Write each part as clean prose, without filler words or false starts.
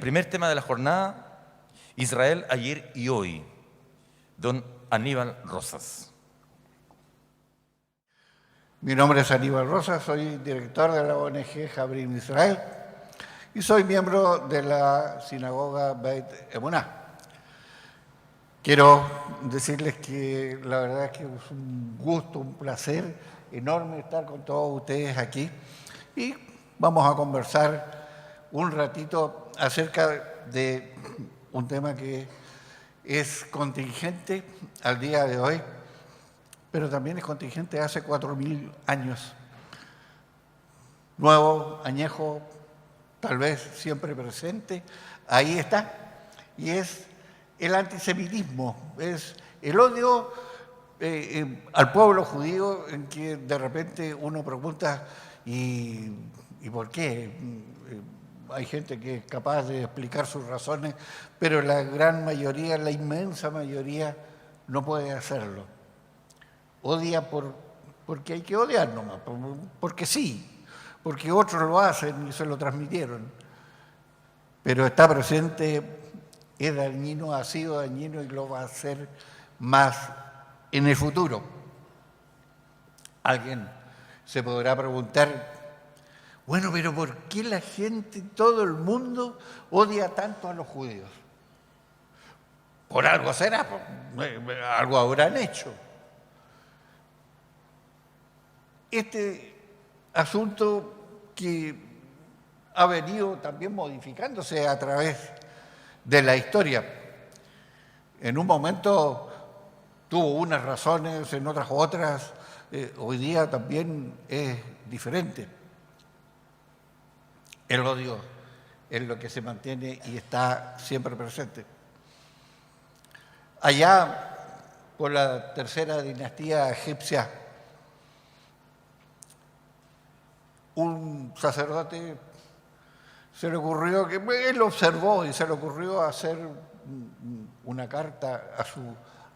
Primer tema de la jornada, Israel ayer y hoy. Don Aníbal Rosas. Mi nombre es Aníbal Rosas, soy director de la ONG Jabrim Israel y soy miembro de la sinagoga Beit Emuná. Quiero decirles que la verdad es que es un gusto, un placer enorme estar con todos ustedes aquí y vamos a conversar un ratito acerca de un tema que es contingente al día de hoy, pero también es contingente hace 4.000 años. Nuevo, añejo, tal vez siempre presente, ahí está, y es el antisemitismo, es el odio al pueblo judío, en que de repente uno pregunta, ¿y por qué? Hay gente que es capaz de explicar sus razones, pero la gran mayoría, la inmensa mayoría, no puede hacerlo. Odia porque hay que odiar nomás, porque sí, porque otros lo hacen y se lo transmitieron. Pero está presente, es dañino, ha sido dañino y lo va a hacer más en el futuro. Alguien se podrá preguntar, bueno, pero ¿por qué la gente, todo el mundo, odia tanto a los judíos? Por algo será, algo habrán hecho. Este asunto que ha venido también modificándose a través de la historia. En un momento tuvo unas razones, en otras otras. Hoy día también es diferente. El odio es lo que se mantiene y está siempre presente. Allá, por la tercera dinastía egipcia, un sacerdote se le ocurrió, que él observó y se le ocurrió hacer una carta a su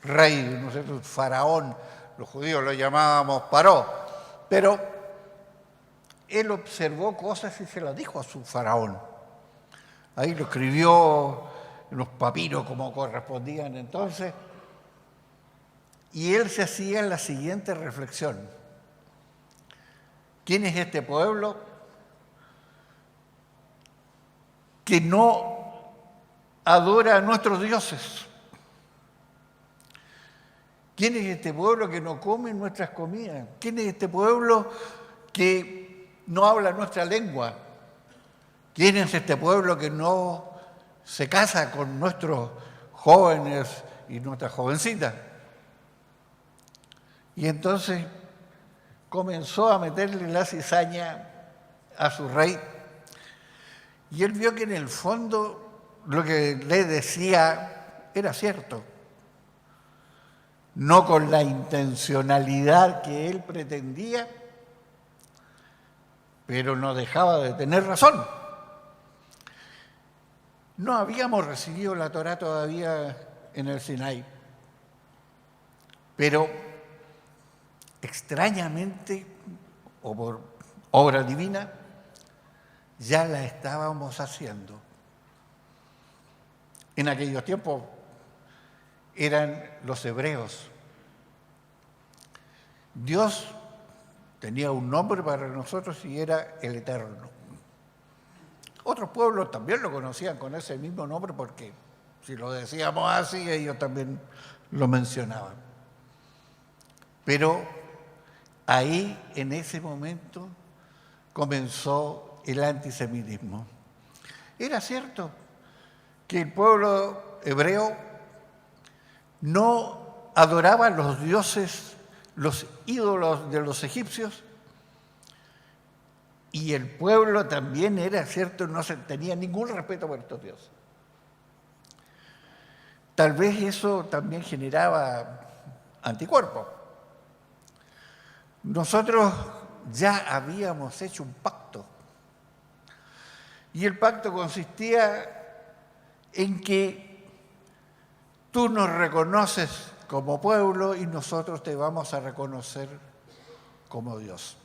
rey, no sé, faraón, los judíos lo llamábamos Paró, pero él observó cosas y se las dijo a su faraón. Ahí lo escribió en los papiros como correspondían entonces, y él se hacía la siguiente reflexión. ¿Quién es este pueblo que no adora a nuestros dioses? ¿Quién es este pueblo que no come nuestras comidas? ¿Quién es este pueblo que no habla nuestra lengua? ¿Quién es este pueblo que no se casa con nuestros jóvenes y nuestras jovencitas? Y entonces comenzó a meterle la cizaña a su rey. Y él vio que en el fondo lo que le decía era cierto. No con la intencionalidad que él pretendía, pero no dejaba de tener razón. No habíamos recibido la Torá todavía en el Sinaí, pero extrañamente, o por obra divina, ya la estábamos haciendo. En aquellos tiempos eran los hebreos. Dios tenía un nombre para nosotros y era el Eterno. Otros pueblos también lo conocían con ese mismo nombre porque si lo decíamos así, ellos también lo mencionaban. Pero ahí, en ese momento, comenzó el antisemitismo. Era cierto que el pueblo hebreo no adoraba a los dioses, los ídolos de los egipcios, y el pueblo también era cierto, no tenía ningún respeto por estos dioses. Tal vez eso también generaba anticuerpos. Nosotros ya habíamos hecho un pacto, y el pacto consistía en que tú nos reconoces como pueblo y nosotros te vamos a reconocer como Dios.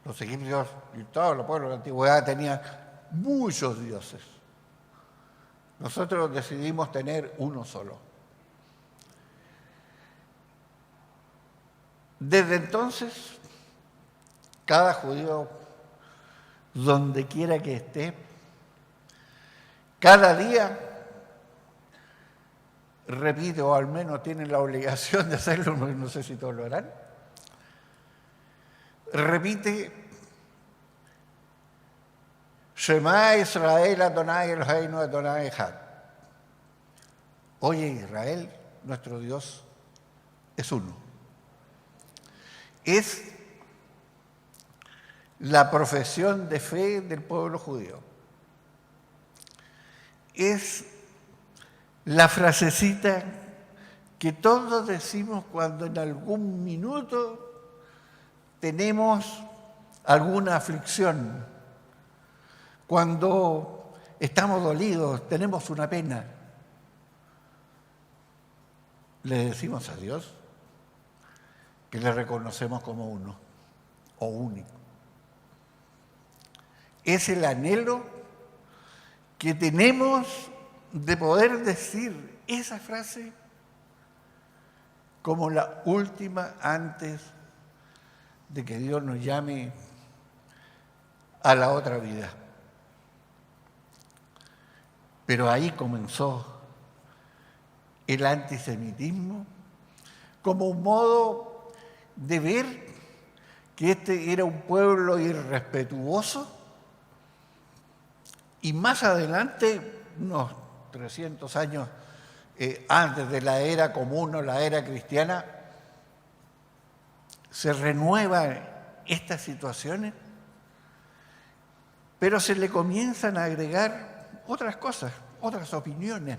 Los egipcios y todos los pueblos de la antigüedad tenían muchos dioses. Nosotros decidimos tener uno solo. Desde entonces, cada judío, donde quiera que esté, cada día repite, o al menos tiene la obligación de hacerlo, no sé si todos lo harán, repite: Shema Israel Adonai Eloheinu Adonai Echad. Oye Israel, nuestro Dios es uno. Es la profesión de fe del pueblo judío. Es la frasecita que todos decimos cuando en algún minuto tenemos alguna aflicción, cuando estamos dolidos, tenemos una pena. Le decimos a Dios que le reconocemos como uno o único. Es el anhelo que tenemos de poder decir esa frase como la última antes de que Dios nos llame a la otra vida. Pero ahí comenzó el antisemitismo como un modo de ver que este era un pueblo irrespetuoso, y más adelante, unos 300 años antes de la era común o la era cristiana, se renuevan estas situaciones, pero se le comienzan a agregar otras cosas, otras opiniones,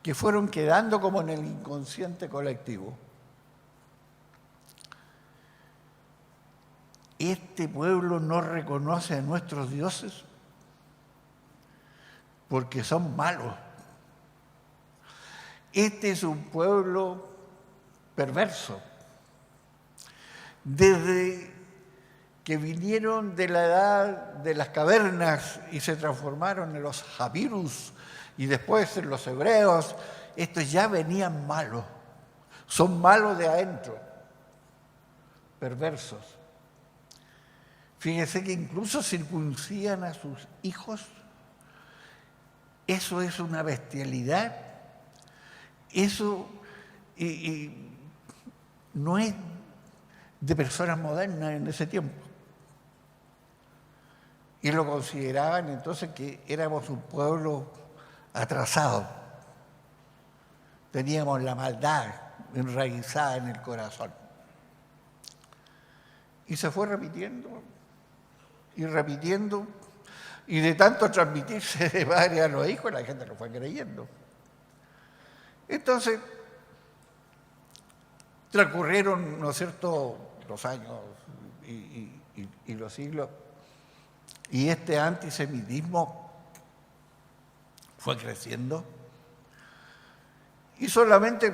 que fueron quedando como en el inconsciente colectivo. Este pueblo no reconoce a nuestros dioses porque son malos. Este es un pueblo perverso. Desde que vinieron de la edad de las cavernas y se transformaron en los Japirus y después en los hebreos, estos ya venían malos. Son malos de adentro, perversos. Fíjese que incluso circuncidan a sus hijos. Eso es una bestialidad. Eso no es de personas modernas en ese tiempo. Y lo consideraban entonces que éramos un pueblo atrasado. Teníamos la maldad enraizada en el corazón. Y se fue repitiendo y repitiendo. Y de tanto transmitirse de padre a los hijos, la gente lo fue creyendo. Entonces, transcurrieron, ¿no es cierto?, los años y los siglos, y este antisemitismo fue creciendo. Y solamente,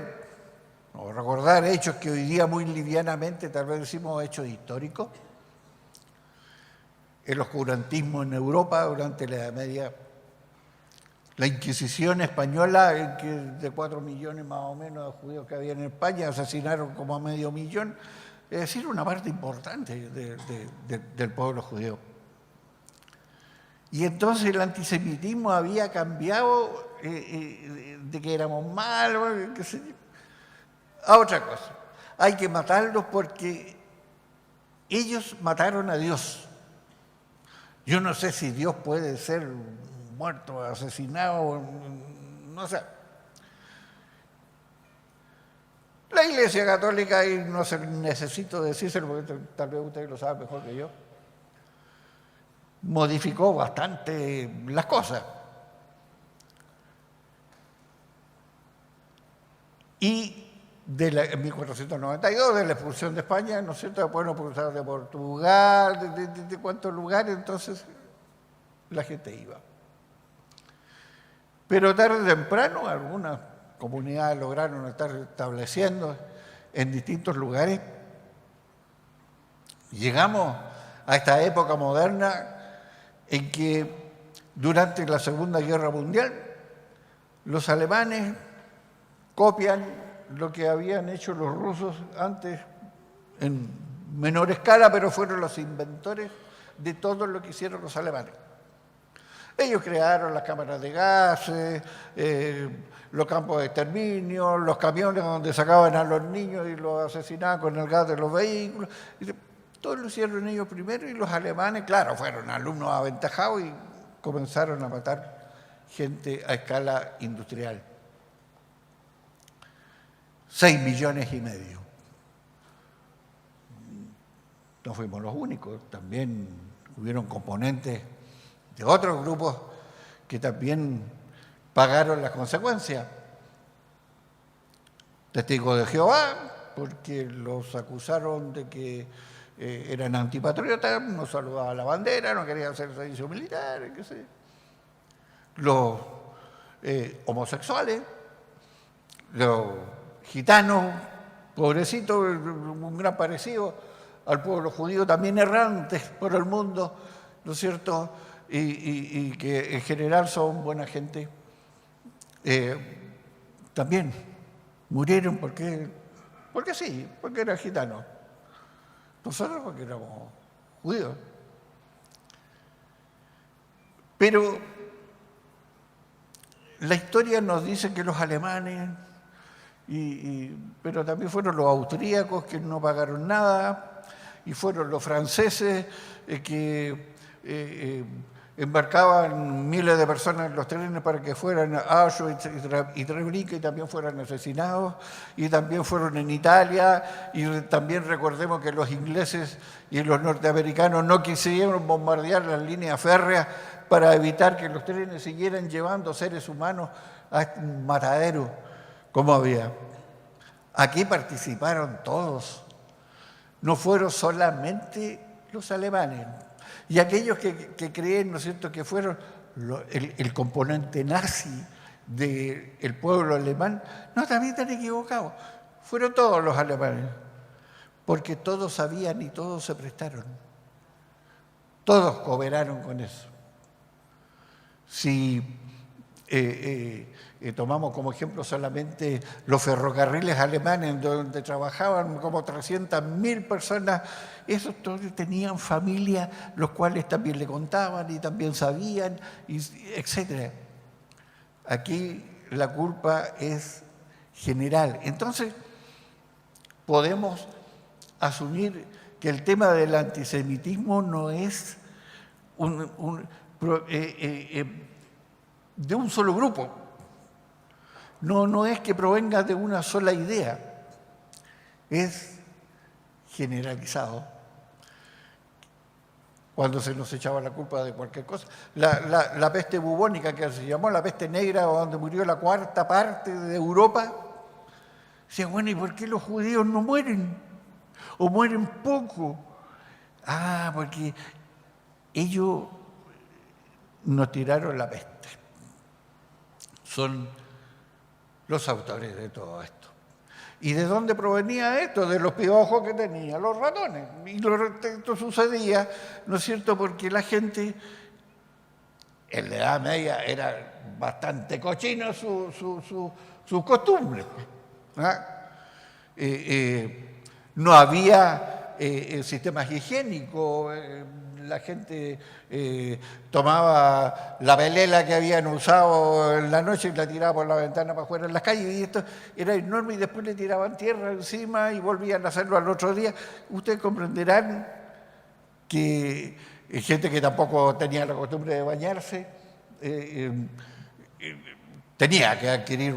recordar hechos que hoy día muy livianamente tal vez decimos hechos históricos. El oscurantismo en Europa durante la Edad Media, la Inquisición española, en que de 4 millones más o menos de judíos que había en España asesinaron como a 500.000, es decir, una parte importante del pueblo judío. Y entonces el antisemitismo había cambiado de que éramos malos, a otra cosa. Hay que matarlos porque ellos mataron a Dios. Yo no sé si Dios puede ser muerto, asesinado, no sé. La Iglesia Católica, y no necesito decírselo porque tal vez ustedes lo saben mejor que yo, modificó bastante las cosas. Y en 1492, de la expulsión de España, ¿no es cierto?, después nos expulsaron de Portugal, de cuántos lugares, entonces la gente iba. Pero tarde o temprano algunas comunidades lograron estar estableciendo en distintos lugares. Llegamos a esta época moderna en que Durante la Segunda Guerra Mundial, los alemanes copian lo que habían hecho los rusos antes en menor escala, pero fueron los inventores de todo lo que hicieron los alemanes. Ellos crearon las cámaras de gases, los campos de exterminio, los camiones donde sacaban a los niños y los asesinaban con el gas de los vehículos. Todo lo hicieron ellos primero y los alemanes, claro, fueron alumnos aventajados y comenzaron a matar gente a escala industrial. 6,5 millones. No fuimos los únicos, también hubieron componentes de otros grupos que también pagaron las consecuencias. Testigos de Jehová, porque los acusaron de que eran antipatriotas, no saludaban la bandera, no querían hacer servicio militar, qué sé. Los homosexuales, los gitanos, pobrecitos, un gran parecido al pueblo judío, también errantes por el mundo, ¿no es cierto?, y que en general son buena gente, también murieron porque sí, porque eran gitanos. Nosotros porque éramos judíos. Pero la historia nos dice que los alemanes, pero también fueron los austríacos que no pagaron nada, y fueron los franceses que embarcaban miles de personas en los trenes para que fueran a Auschwitz y Treblinka y también fueran asesinados, y también fueron en Italia, y también recordemos que los ingleses y los norteamericanos no quisieron bombardear las líneas férreas para evitar que los trenes siguieran llevando seres humanos a un matadero como había. Aquí participaron todos, no fueron solamente los alemanes. Y aquellos que creen, ¿no es cierto?, que fueron el componente nazi del pueblo alemán, no, también están equivocados. Fueron todos los alemanes, porque todos sabían y todos se prestaron. Todos cooperaron con eso. Si tomamos como ejemplo solamente los ferrocarriles alemanes, donde trabajaban como 300.000 personas, esos todos tenían familia, los cuales también le contaban y también sabían, etc. Aquí la culpa es general. Entonces, podemos asumir que el tema del antisemitismo no es de un solo grupo. No es que provenga de una sola idea, es generalizado. Cuando se nos echaba la culpa de cualquier cosa. La peste bubónica, que se llamó la peste negra, donde murió la cuarta parte de Europa, decía, bueno, ¿y por qué los judíos no mueren? ¿O mueren poco? Ah, porque ellos nos tiraron la peste. Son los autores de todo esto. ¿Y de dónde provenía esto? De los piojos que tenían los ratones. Y esto sucedía, ¿no es cierto?, porque la gente, en la Edad Media, era bastante cochino sus costumbres. No había sistemas higiénicos. La gente tomaba la velela que habían usado en la noche y la tiraba por la ventana para afuera en las calles, y esto era enorme, y después le tiraban tierra encima y volvían a hacerlo al otro día. Ustedes comprenderán que gente que tampoco tenía la costumbre de bañarse tenía que adquirir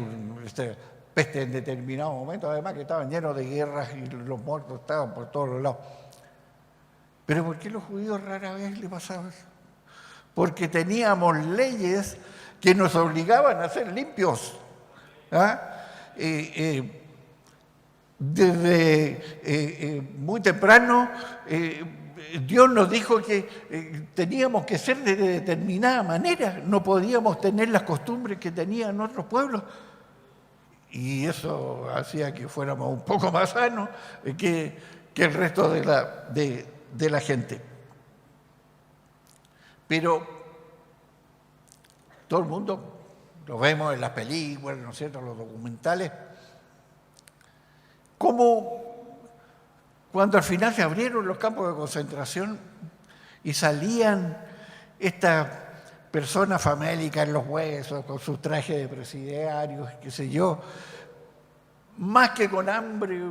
peste en determinado momento, además que estaban llenos de guerras y los muertos estaban por todos los lados. ¿Pero por qué a los judíos rara vez les pasaba eso? Porque teníamos leyes que nos obligaban a ser limpios. Desde muy temprano, Dios nos dijo que teníamos que ser de determinada manera, no podíamos tener las costumbres que tenían otros pueblos. Y eso hacía que fuéramos un poco más sanos que el resto de la gente. Pero todo el mundo, lo vemos en las películas, ¿no es cierto?, en los documentales, como cuando al final se abrieron los campos de concentración y salían estas personas famélicas en los huesos, con sus trajes de presidiarios, qué sé yo, más que con hambre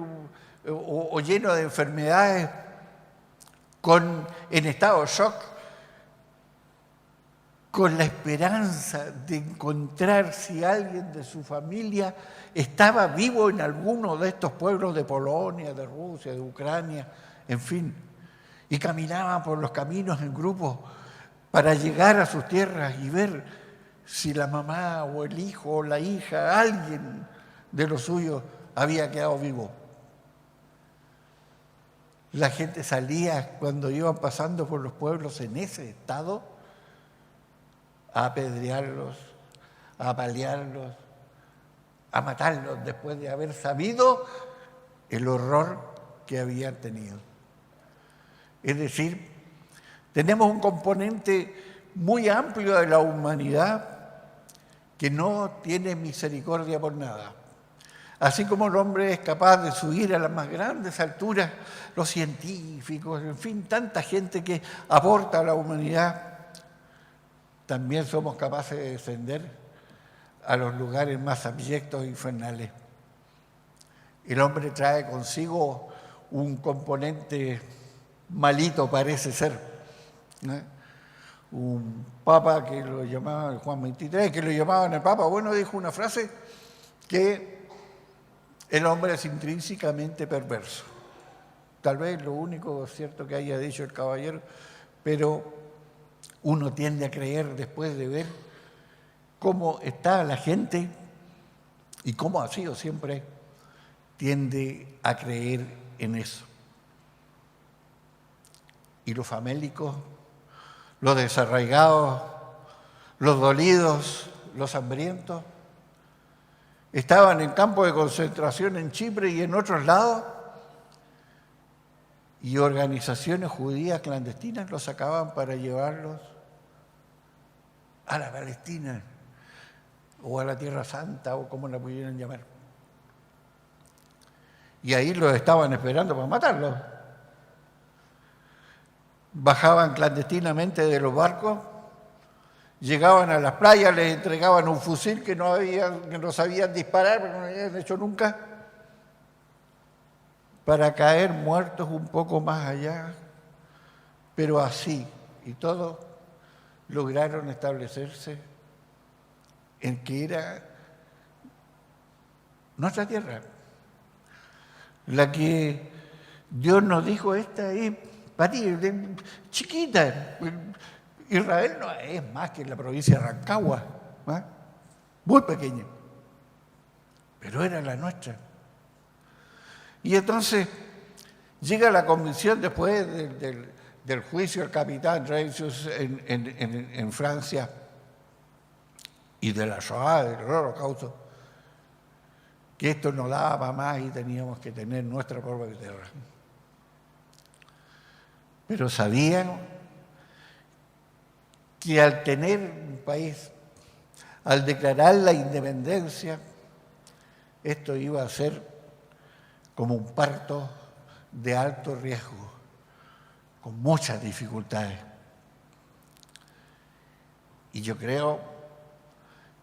o lleno de enfermedades, en estado de shock, con la esperanza de encontrar si alguien de su familia estaba vivo en alguno de estos pueblos de Polonia, de Rusia, de Ucrania, en fin, y caminaban por los caminos en grupos para llegar a sus tierras y ver si la mamá o el hijo o la hija, alguien de los suyos había quedado vivo. La gente salía cuando iban pasando por los pueblos en ese estado a apedrearlos, a apalearlos, a matarlos después de haber sabido el horror que habían tenido. Es decir, tenemos un componente muy amplio de la humanidad que no tiene misericordia por nada. Así como el hombre es capaz de subir a las más grandes alturas, los científicos, en fin, tanta gente que aporta a la humanidad, también somos capaces de descender a los lugares más abyectos e infernales. El hombre trae consigo un componente malito, parece ser, ¿no? Un papa que lo llamaban Juan XXIII, que lo llamaban el papa, bueno, dijo una frase que el hombre es intrínsecamente perverso. Tal vez lo único cierto que haya dicho el caballero, pero uno tiende a creer después de ver cómo está la gente y cómo ha sido siempre, tiende a creer en eso. Y los famélicos, los desarraigados, los dolidos, los hambrientos, estaban en campos de concentración en Chipre y en otros lados, y organizaciones judías clandestinas los sacaban para llevarlos a la Palestina o a la Tierra Santa o como la pudieran llamar. Y ahí los estaban esperando para matarlos. Bajaban clandestinamente de los barcos, llegaban a las playas, les entregaban un fusil que no sabían disparar, porque no lo habían hecho nunca, para caer muertos un poco más allá, pero así, y todos lograron establecerse en que era nuestra tierra, la que Dios nos dijo, esta es para ti, chiquita. Israel no es más que la provincia de Rancagua, ¿eh? Muy pequeña, pero era la nuestra. Y entonces llega la convicción después del juicio del capitán Dreyfus en Francia y de la Shoah, del Holocausto, que esto no daba más y teníamos que tener nuestra propia tierra. Pero sabían que al tener un país, al declarar la independencia, esto iba a ser como un parto de alto riesgo, con muchas dificultades. Y yo creo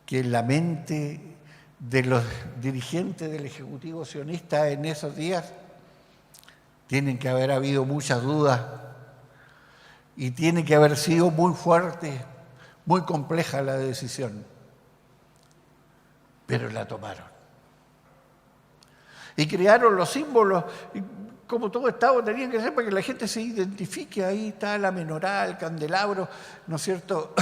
que en la mente de los dirigentes del Ejecutivo sionista en esos días tienen que haber habido muchas dudas y tiene que haber sido muy fuerte, muy compleja la decisión, pero la tomaron. Y crearon los símbolos, y como todo Estado tenían que ser para que la gente se identifique. Ahí está la menorá, el candelabro, ¿no es cierto?,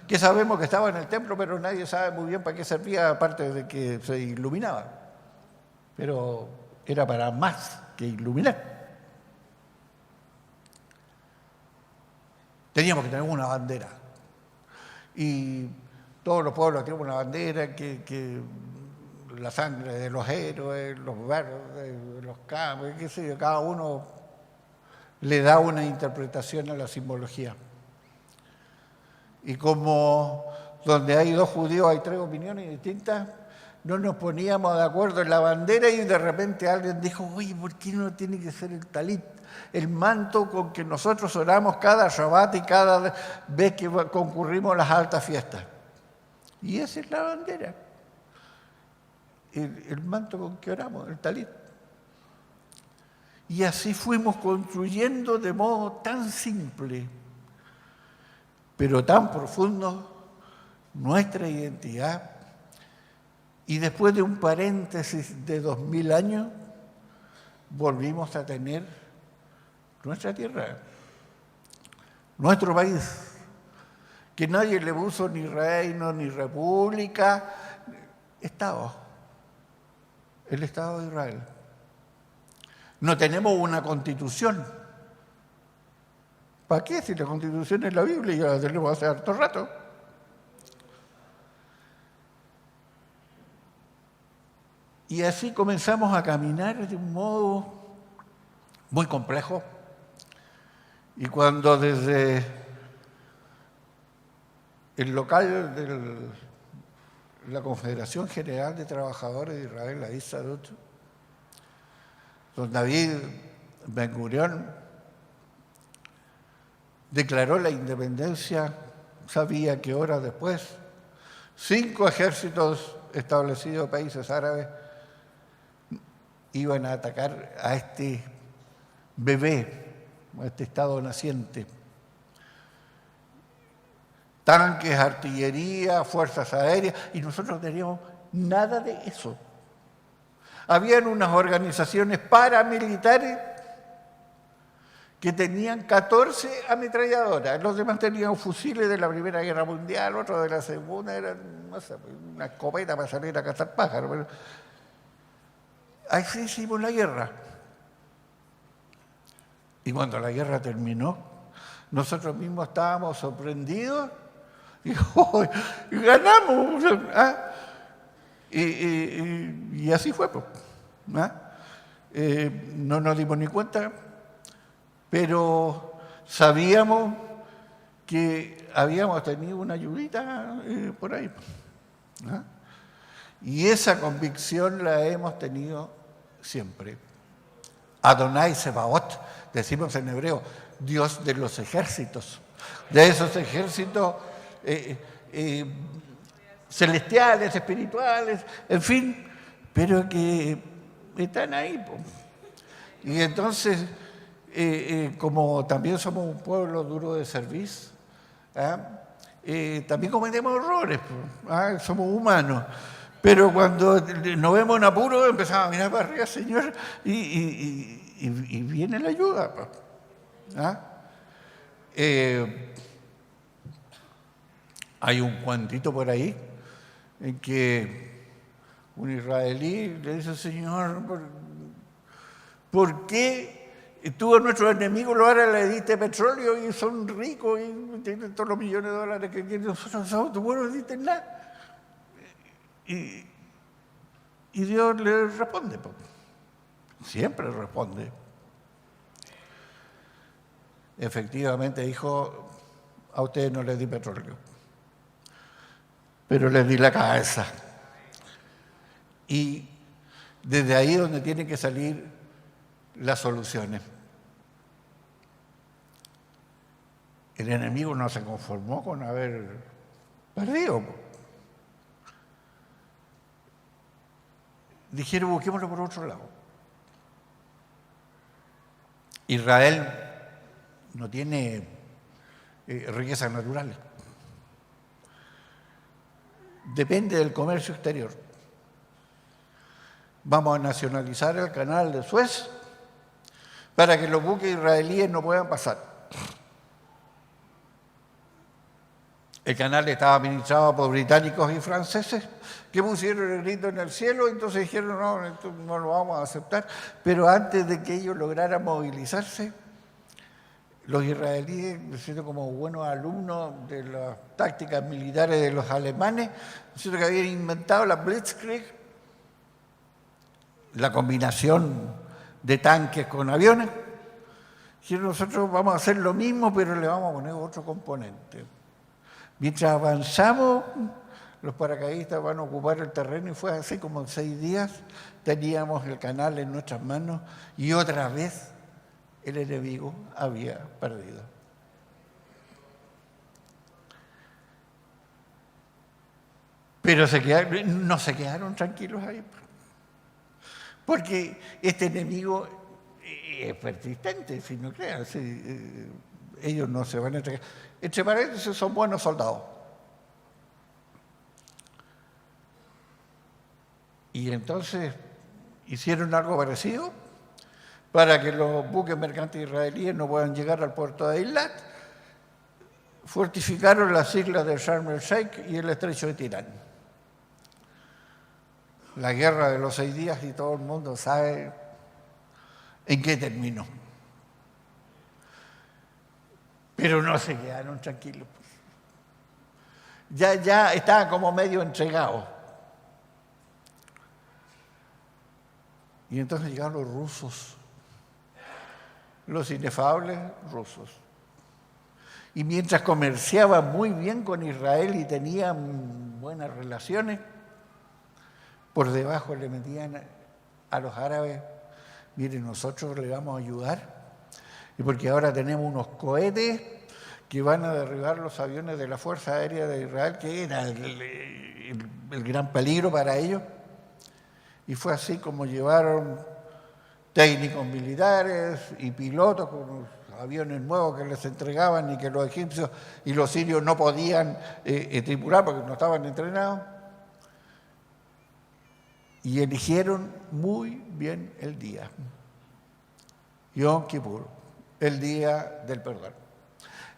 que sabemos que estaba en el templo, pero nadie sabe muy bien para qué servía, aparte de que se iluminaba. Pero era para más que iluminar. Teníamos que tener una bandera. Y todos los pueblos tenemos una bandera que la sangre de los héroes, los verdes, los campos, qué sé yo, cada uno le da una interpretación a la simbología. Y como donde hay dos judíos, hay tres opiniones distintas, no nos poníamos de acuerdo en la bandera y de repente alguien dijo, oye, ¿por qué no tiene que ser el talit, el manto con que nosotros oramos cada Shabbat y cada vez que concurrimos a las altas fiestas? Y esa es la bandera, el manto con que oramos, el talit. Y así fuimos construyendo de modo tan simple, pero tan profundo, nuestra identidad. Y después de un paréntesis de 2000 años, volvimos a tener nuestra tierra, nuestro país, que nadie le puso ni reino, ni república, Estado, el Estado de Israel. No tenemos una constitución. ¿Para qué? Si la constitución es la Biblia y ya la tenemos hace harto rato. Y así comenzamos a caminar de un modo muy complejo. Y cuando desde el local de la Confederación General de Trabajadores de Israel, la Histadrut, don David Ben Gurión declaró la independencia, sabía que horas después 5 ejércitos establecidos en países árabes iban a atacar a este bebé, a este estado naciente. Tanques, artillería, fuerzas aéreas, y nosotros no teníamos nada de eso. Habían unas organizaciones paramilitares que tenían 14 ametralladoras, los demás tenían fusiles de la Primera Guerra Mundial, otros de la Segunda, eran no sé, una escopeta para salir a cazar pájaros. Pero así hicimos la guerra. Y cuando la guerra terminó, nosotros mismos estábamos sorprendidos y ¡oh, ganamos! ¿Ah? Y así fue. ¿Ah? No nos dimos ni cuenta, pero sabíamos que habíamos tenido una ayudita por ahí. ¿Ah? Y esa convicción la hemos tenido siempre. Adonai Sebaot, decimos en hebreo, Dios de los ejércitos, de esos ejércitos celestiales, espirituales, en fin, pero que están ahí. Po. Y entonces, como también somos un pueblo duro de servicio, también cometemos errores, somos humanos. Pero cuando nos vemos en apuro, empezamos a mirar para arriba, Señor, y viene la ayuda. Hay un cuantito por ahí en que un israelí le dice, Señor, ¿por qué tú a nuestros enemigos ahora le diste petróleo y son ricos y tienen todos los millones de dólares que quieren? Nosotros somos tú no diste nada. Y Dios le responde, siempre responde. Efectivamente dijo, a ustedes no les di petróleo, pero les di la cabeza. Y desde ahí es donde tienen que salir las soluciones. El enemigo no se conformó con haber perdido. Dijeron, busquémoslo por otro lado. Israel no tiene riquezas naturales. Depende del comercio exterior. Vamos a nacionalizar el canal de Suez para que los buques israelíes no puedan pasar. El canal estaba administrado por británicos y franceses que pusieron el grito en el cielo, entonces dijeron, no, esto no lo vamos a aceptar. Pero antes de que ellos lograran movilizarse, los israelíes, siendo como buenos alumnos de las tácticas militares de los alemanes, que habían inventado la Blitzkrieg, la combinación de tanques con aviones, dijeron, nosotros vamos a hacer lo mismo, pero le vamos a poner otro componente. Mientras avanzamos, los paracaidistas van a ocupar el terreno y fue así como en 6 días. Teníamos el canal en nuestras manos y otra vez el enemigo había perdido. Pero no se quedaron tranquilos ahí, porque este enemigo es persistente, si no crean, ellos no se van a entregar. Entre paréntesis, son buenos soldados. Y entonces hicieron algo parecido para que los buques mercantes israelíes no puedan llegar al puerto de Eilat. Fortificaron las islas de Sharm el Sheikh y el estrecho de Tirán. La guerra de los 6 días y todo el mundo sabe en qué terminó. Pero no se quedaron tranquilos. Ya estaban como medio entregados. Y entonces llegaron los rusos, los inefables rusos. Y mientras comerciaban muy bien con Israel y tenían buenas relaciones, por debajo le metían a los árabes: miren, nosotros le vamos a ayudar, y porque ahora tenemos unos cohetes que van a derribar los aviones de la Fuerza Aérea de Israel, que era el gran peligro para ellos. Y fue así como llevaron técnicos militares y pilotos con los aviones nuevos que les entregaban y que los egipcios y los sirios no podían tripular porque no estaban entrenados. Y eligieron muy bien el día, Yom Kippur, el día del perdón.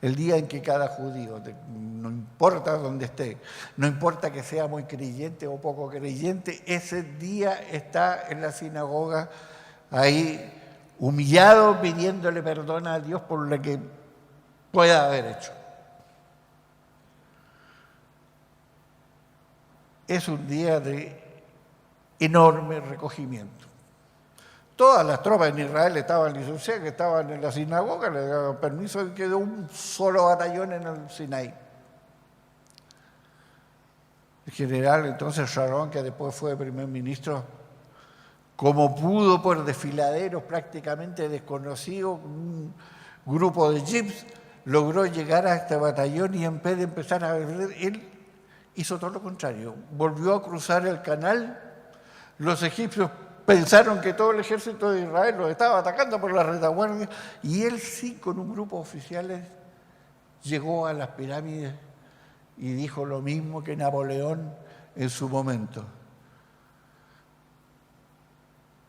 El día en que cada judío, no importa dónde esté, no importa que sea muy creyente o poco creyente, ese día está en la sinagoga ahí humillado, pidiéndole perdón a Dios por lo que pueda haber hecho. Es un día de enorme recogimiento. Todas las tropas en Israel estaban licenciadas, que estaban en la sinagoga, le daban permiso y quedó un solo batallón en el Sinaí. El general entonces Sharon, que después fue primer ministro, como pudo por desfiladeros prácticamente desconocidos, un grupo de jeeps, logró llegar a este batallón y en vez de empezar a beber, él hizo todo lo contrario. Volvió a cruzar el canal. Los egipcios pensaron que todo el ejército de Israel los estaba atacando por la retaguardia y él sí, con un grupo de oficiales, llegó a las pirámides y dijo lo mismo que Napoleón en su momento.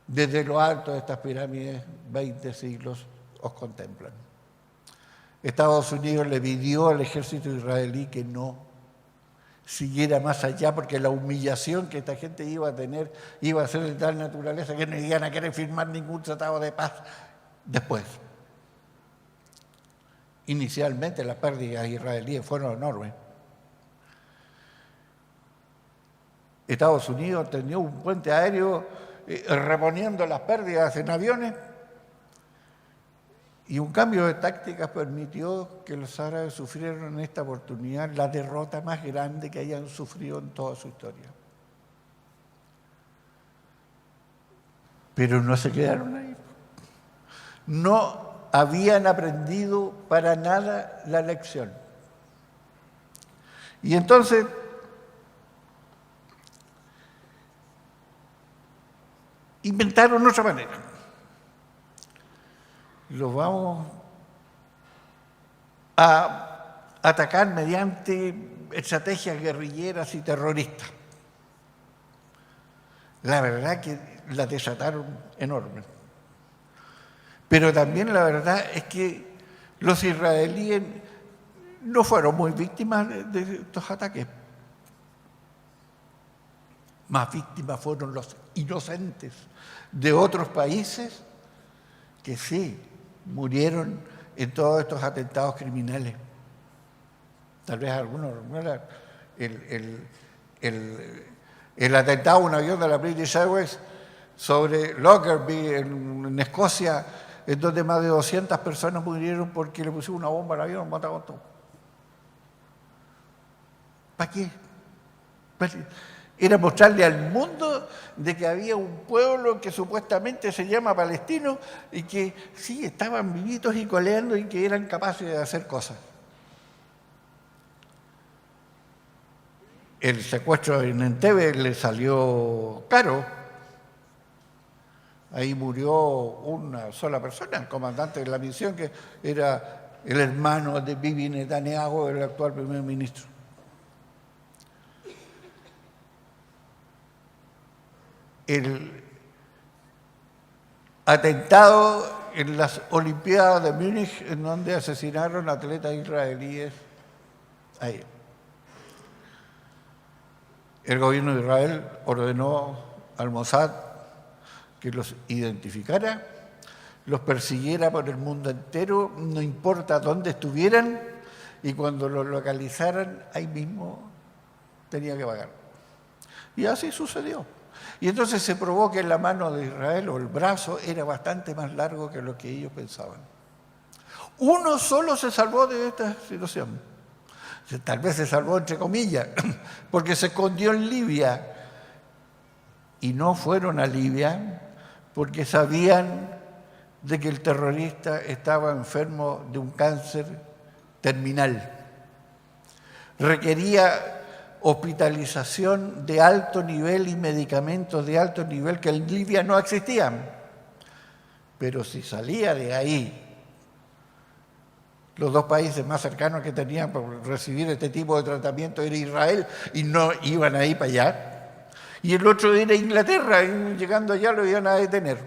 Desde lo alto de estas pirámides, 20 siglos os contemplan. Estados Unidos le pidió al ejército israelí que no siguiera más allá, porque la humillación que esta gente iba a tener iba a ser de tal naturaleza que no iban a querer firmar ningún tratado de paz después. Inicialmente las pérdidas israelíes fueron enormes. Estados Unidos tenía un puente aéreo reponiendo las pérdidas en aviones, y un cambio de tácticas permitió que los árabes sufrieran en esta oportunidad la derrota más grande que hayan sufrido en toda su historia. Pero no se quedaron ahí. No habían aprendido para nada la lección. Y entonces inventaron otra manera. Los vamos a atacar mediante estrategias guerrilleras y terroristas. La verdad que la desataron enorme. Pero también la verdad es que los israelíes no fueron muy víctimas de estos ataques. Más víctimas fueron los inocentes de otros países que sí murieron en todos estos atentados criminales. Tal vez algunos recuerdan el atentado a un avión de la British Airways sobre Lockerbie en Escocia, en donde más de 200 personas murieron porque le pusieron una bomba al avión y mataron a todos. ¿Para qué? Era mostrarle al mundo de que había un pueblo que supuestamente se llama palestino y que sí, estaban vivitos y coleando y que eran capaces de hacer cosas. El secuestro en Entebbe le salió caro. Ahí murió una sola persona, el comandante de la misión, que era el hermano de Bibi Netanyahu, el actual primer ministro. El atentado en las Olimpiadas de Múnich, en donde asesinaron atletas israelíes ahí. El gobierno de Israel ordenó al Mossad que los identificara, los persiguiera por el mundo entero, no importa dónde estuvieran, y cuando los localizaran, ahí mismo tenía que pagar. Y así sucedió. Y entonces se probó que la mano de Israel, o el brazo, era bastante más largo que lo que ellos pensaban. Uno solo se salvó de esta situación. Tal vez se salvó entre comillas, porque se escondió en Libia. Y no fueron a Libia porque sabían de que el terrorista estaba enfermo de un cáncer terminal. Requería hospitalización de alto nivel y medicamentos de alto nivel que en Libia no existían. Pero si salía de ahí, los dos países más cercanos que tenían para recibir este tipo de tratamiento era Israel y no iban ahí para allá. Y el otro era Inglaterra y llegando allá lo iban a detener.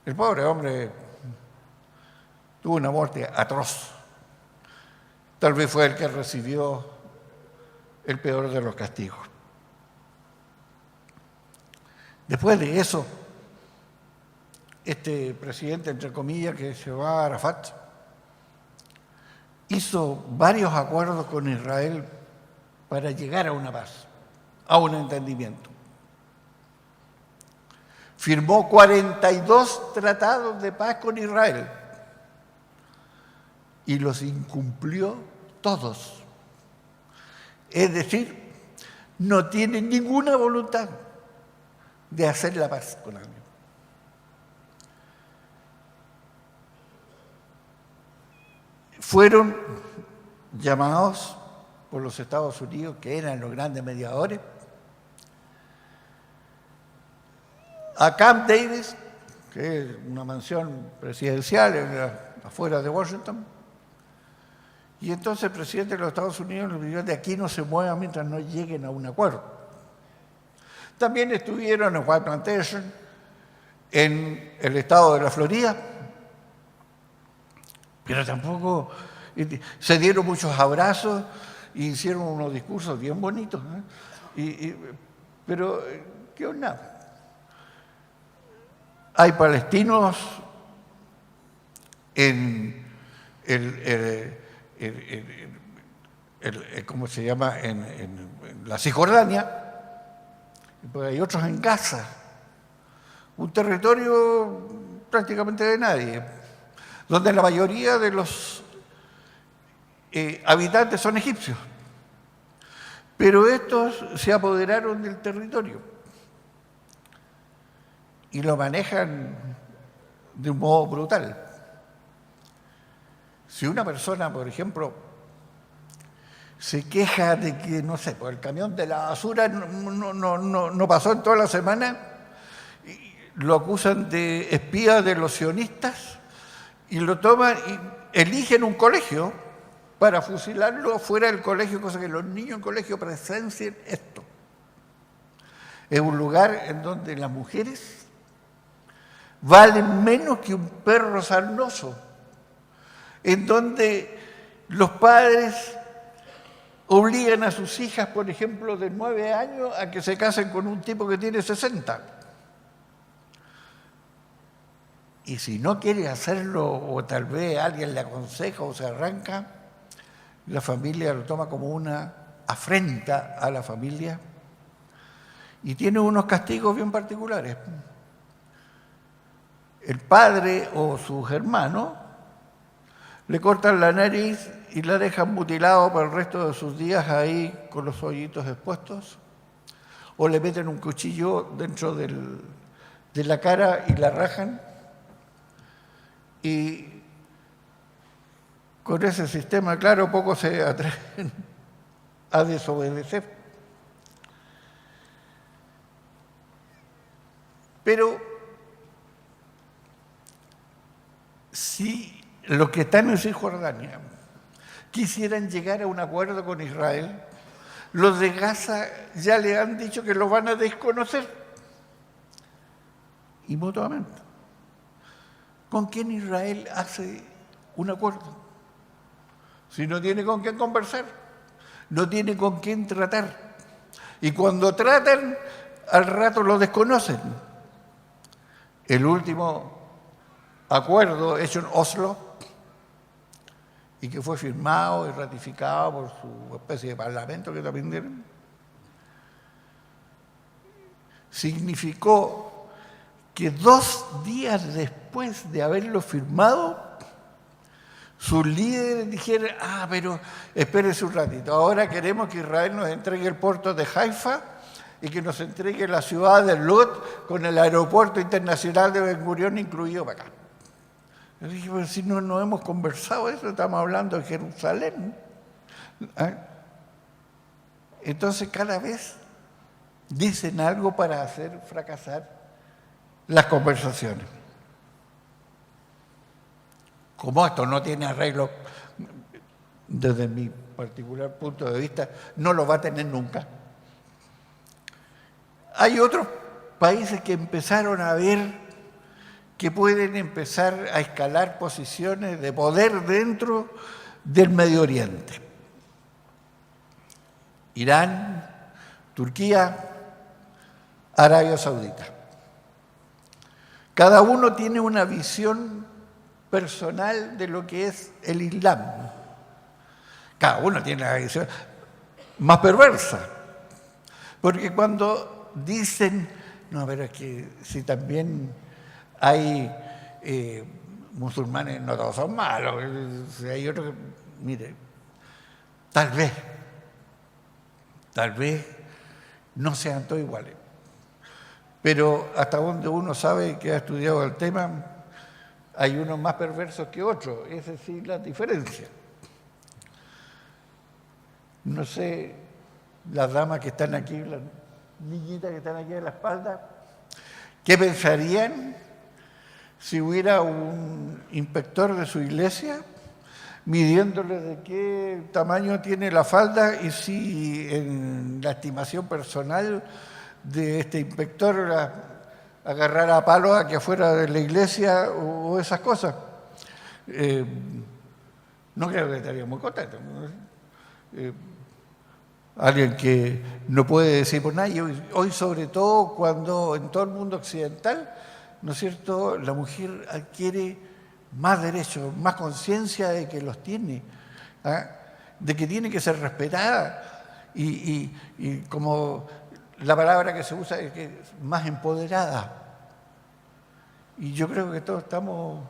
El pobre hombre tuvo una muerte atroz. Tal vez fue el que recibió el peor de los castigos. Después de eso, este presidente, entre comillas, que se va a Arafat, hizo varios acuerdos con Israel para llegar a una paz, a un entendimiento. Firmó 42 tratados de paz con Israel y los incumplió todos. Es decir, no tiene ninguna voluntad de hacer la paz con alguien. Fueron llamados por los Estados Unidos, que eran los grandes mediadores, a Camp Davis, que es una mansión presidencial afuera de Washington, y entonces el presidente de los Estados Unidos le pidió: de aquí no se muevan mientras no lleguen a un acuerdo. También estuvieron en White Plantation, en el estado de la Florida, pero tampoco se dieron muchos abrazos y hicieron unos discursos bien bonitos, pero ¿qué onda? Hay palestinos en ¿cómo se llama? En la Cisjordania, pues hay otros en Gaza, un territorio prácticamente de nadie, donde la mayoría de los habitantes son egipcios, pero estos se apoderaron del territorio y lo manejan de un modo brutal. Si una persona, por ejemplo, se queja de que, no sé, pues el camión de la basura no pasó en toda la semana, lo acusan de espía de los sionistas y lo toman y eligen un colegio para fusilarlo fuera del colegio, cosa que los niños en colegio presencien esto. Es un lugar en donde las mujeres valen menos que un perro sarnoso, en donde los padres obligan a sus hijas, por ejemplo, de 9 años, a que se casen con un tipo que tiene 60. Y si no quiere hacerlo, o tal vez alguien le aconseja o se arranca, la familia lo toma como una afrenta a la familia y tiene unos castigos bien particulares. El padre o sus hermanos le cortan la nariz y la dejan mutilado para el resto de sus días ahí con los hoyitos expuestos, o le meten un cuchillo dentro de la cara y la rajan, y con ese sistema, claro, pocos se atreven a desobedecer. Pero si los que están en Cisjordania quisieran llegar a un acuerdo con Israel, los de Gaza ya le han dicho que lo van a desconocer. Y mutuamente. ¿Con quién Israel hace un acuerdo? Si no tiene con quién conversar, no tiene con quién tratar. Y cuando tratan, al rato lo desconocen. El último acuerdo hecho en Oslo y que fue firmado y ratificado por su especie de parlamento que también tienen, significó que 2 días después de haberlo firmado, sus líderes dijeron: pero espérense un ratito, ahora queremos que Israel nos entregue el puerto de Haifa y que nos entregue la ciudad de Lod con el aeropuerto internacional de Ben Gurión incluido para acá. Yo dije: pero si no hemos conversado eso, estamos hablando de Jerusalén. Entonces cada vez dicen algo para hacer fracasar las conversaciones. Como esto no tiene arreglo, desde mi particular punto de vista, no lo va a tener nunca. Hay otros países que empezaron a ver que pueden empezar a escalar posiciones de poder dentro del Medio Oriente. Irán, Turquía, Arabia Saudita. Cada uno tiene una visión personal de lo que es el Islam. Cada uno tiene una visión más perversa. Porque cuando dicen: no, pero es que si también hay musulmanes, no todos son malos, hay otros que, mire, tal vez no sean todos iguales. Pero hasta donde uno sabe que ha estudiado el tema, hay unos más perversos que otros, esa sí es la diferencia. No sé, las damas que están aquí, las niñitas que están aquí a la espalda, ¿qué pensarían si hubiera un inspector de su iglesia midiéndole de qué tamaño tiene la falda y si en la estimación personal de este inspector agarrara a palos aquí afuera de la iglesia o esas cosas? No creo que estaría muy contento. Alguien que no puede decir por nadie, hoy sobre todo cuando en todo el mundo occidental, ¿no es cierto?, la mujer adquiere más derechos, más conciencia de que los tiene, de que tiene que ser respetada y como la palabra que se usa es que es más empoderada. Y yo creo que todos estamos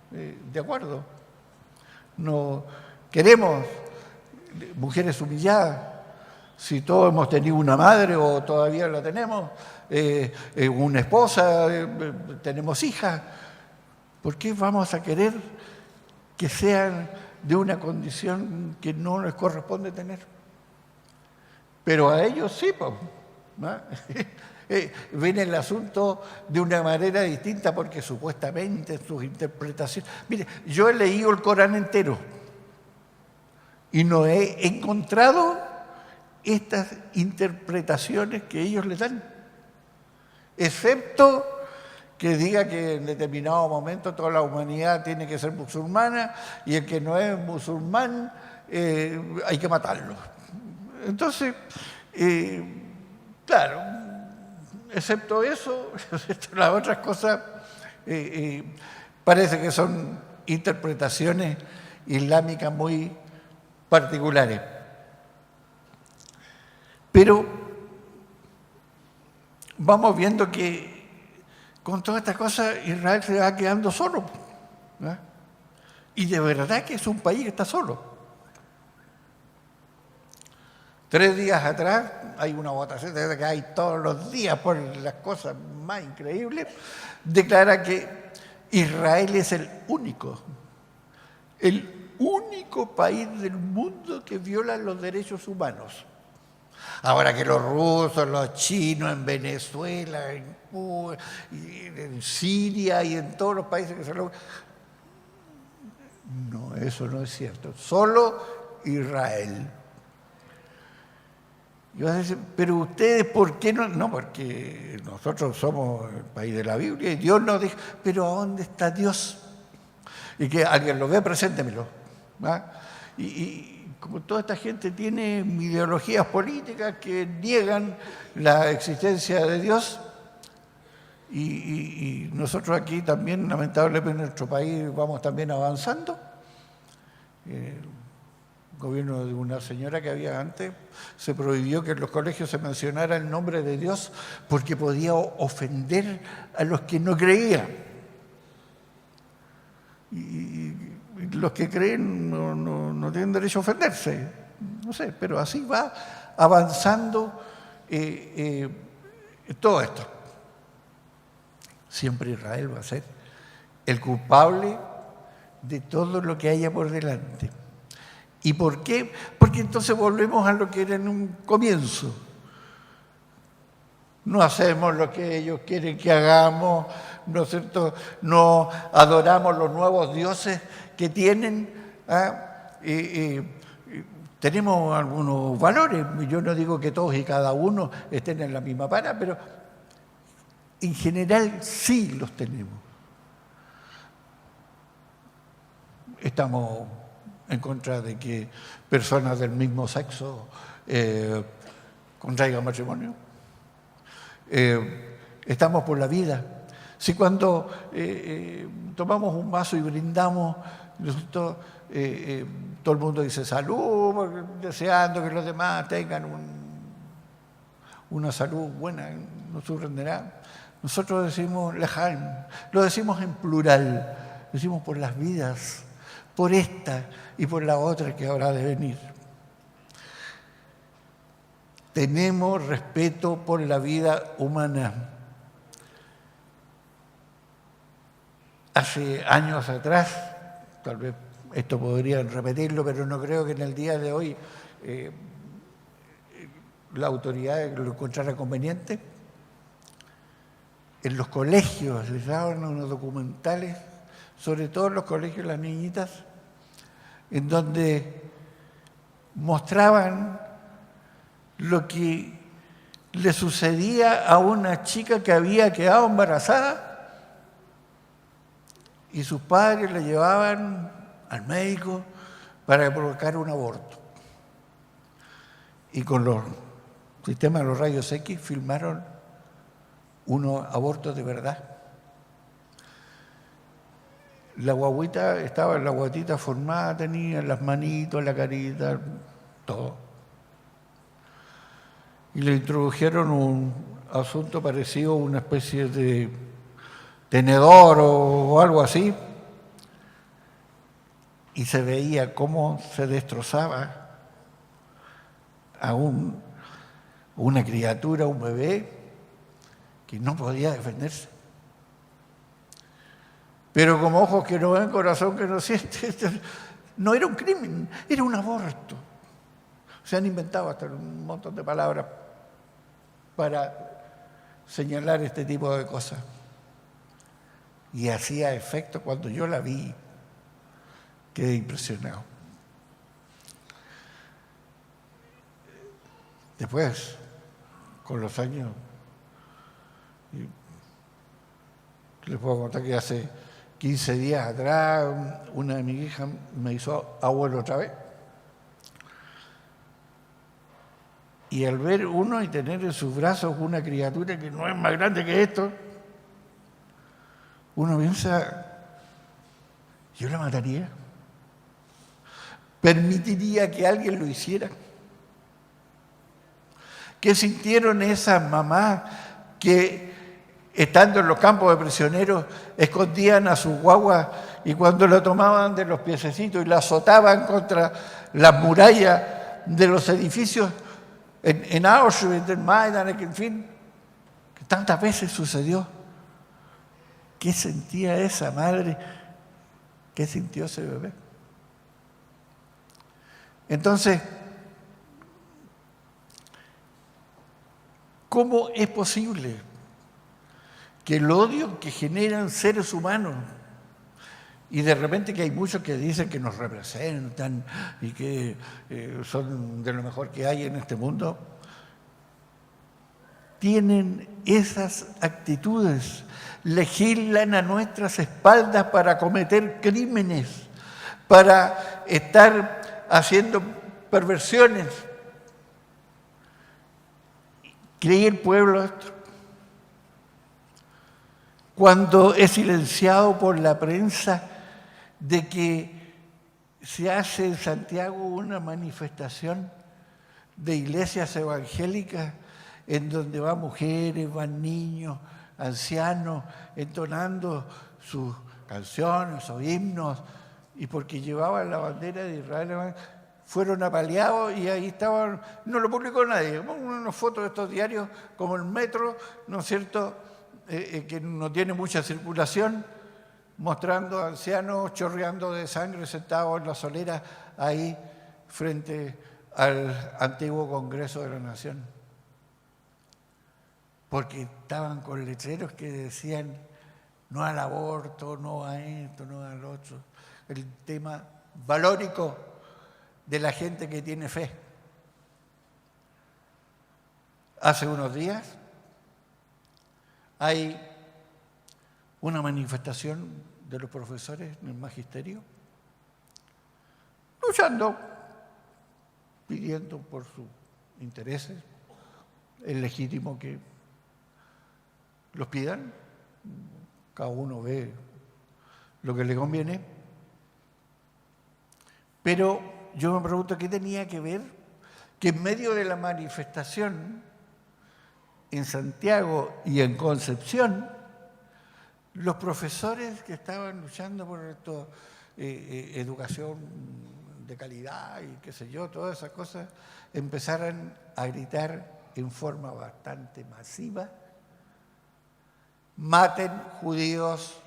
de acuerdo. No queremos mujeres humilladas. Si todos hemos tenido una madre o todavía la tenemos, una esposa, tenemos hijas, ¿por qué vamos a querer que sean de una condición que no les corresponde tener? Pero a ellos sí, ¿no? Ven el asunto de una manera distinta porque supuestamente en sus interpretaciones... Mire, yo he leído el Corán entero y no he encontrado estas interpretaciones que ellos le dan, excepto que diga que en determinado momento toda la humanidad tiene que ser musulmana y el que no es musulmán hay que matarlo. Entonces, claro, excepto eso, las otras cosas parece que son interpretaciones islámicas muy particulares. Pero vamos viendo que con todas estas cosas Israel se va quedando solo, ¿no? Y de verdad que es un país que está solo. 3 días atrás, hay una votación que hay todos los días por las cosas más increíbles, declara que Israel es el único país del mundo que viola los derechos humanos. Ahora que los rusos, los chinos en Venezuela, en Cuba, en Siria y en todos los países que se lo... No, eso no es cierto. Solo Israel. Y vas a decir, pero ustedes, ¿por qué no? No, porque nosotros somos el país de la Biblia y Dios nos dijo, pero ¿a dónde está Dios? Y que alguien lo ve, preséntemelo. ¿Va? Y como toda esta gente tiene ideologías políticas que niegan la existencia de Dios, y nosotros aquí también, lamentablemente, en nuestro país vamos también avanzando. El gobierno de una señora que había antes se prohibió que en los colegios se mencionara el nombre de Dios porque podía ofender a los que no creían. Y los que creen no tienen derecho a ofenderse. No sé, pero así va avanzando todo esto. Siempre Israel va a ser el culpable de todo lo que haya por delante. ¿Y por qué? Porque entonces volvemos a lo que era en un comienzo. No hacemos lo que ellos quieren que hagamos, ¿no es cierto? No adoramos los nuevos dioses que tienen. Tenemos algunos valores. Yo no digo que todos y cada uno estén en la misma para, pero en general sí los tenemos. Estamos en contra de que personas del mismo sexo contraigan matrimonio. Estamos por la vida. Si cuando tomamos un vaso y brindamos, todo el mundo dice salud, deseando que los demás tengan una salud buena, no sufren de nada. Nosotros decimos lejaim, lo decimos en plural, decimos por las vidas, por esta y por la otra que habrá de venir. Tenemos respeto por la vida humana. Hace años atrás, tal vez esto podrían repetirlo, pero no creo que en el día de hoy la autoridad lo encontrara conveniente. En los colegios les daban unos documentales, sobre todo en los colegios las niñitas, en donde mostraban lo que le sucedía a una chica que había quedado embarazada y sus padres la llevaban al médico para provocar un aborto. Y con los sistemas de los rayos X filmaron unos abortos de verdad. La guaguita estaba, la guatita formada, tenía las manitos, la carita, todo. Y le introdujeron un asunto parecido a una especie de tenedor o algo así, y se veía cómo se destrozaba a una criatura, un bebé, que no podía defenderse. Pero como ojos que no ven, corazón que no siente, no era un crimen, era un aborto. Se han inventado hasta un montón de palabras para señalar este tipo de cosas. Y hacía efecto cuando yo la vi, quedé impresionado. Después, con los años, les puedo contar que hace 15 días atrás una de mis hijas me hizo abuelo otra vez. Y al ver uno y tener en sus brazos una criatura que no es más grande que esto, uno piensa, yo la mataría. Permitiría que alguien lo hiciera. ¿Qué sintieron esas mamás que, estando en los campos de prisioneros, escondían a sus guaguas y cuando la tomaban de los piececitos y la azotaban contra las murallas de los edificios, en Auschwitz, en Maidan, en fin, que tantas veces sucedió. ¿Qué sentía esa madre? ¿Qué sintió ese bebé? Entonces, ¿cómo es posible que el odio que generan seres humanos, y de repente que hay muchos que dicen que nos representan y que son de lo mejor que hay en este mundo, tienen esas actitudes, legislan a nuestras espaldas para cometer crímenes, para estar haciendo perversiones? ¿Cree el pueblo esto? Cuando es silenciado por la prensa de que se hace en Santiago una manifestación de iglesias evangélicas en donde van mujeres, van niños, ancianos, entonando sus canciones o himnos, y porque llevaban la bandera de Israel, fueron apaleados y ahí estaban, no lo publicó nadie, unas fotos de estos diarios como el Metro, ¿no es cierto?, que no tiene mucha circulación, mostrando a ancianos chorreando de sangre sentados en la solera ahí frente al antiguo Congreso de la Nación. Porque estaban con letreros que decían no al aborto, no a esto, no al otro. El tema valórico de la gente que tiene fe. Hace unos días hay una manifestación de los profesores en el magisterio, luchando, pidiendo por sus intereses. Es legítimo que los pidan, cada uno ve lo que le conviene, pero yo me pregunto qué tenía que ver que en medio de la manifestación en Santiago y en Concepción, los profesores que estaban luchando por esto, educación de calidad y qué sé yo, todas esas cosas, empezaran a gritar en forma bastante masiva: maten judíos,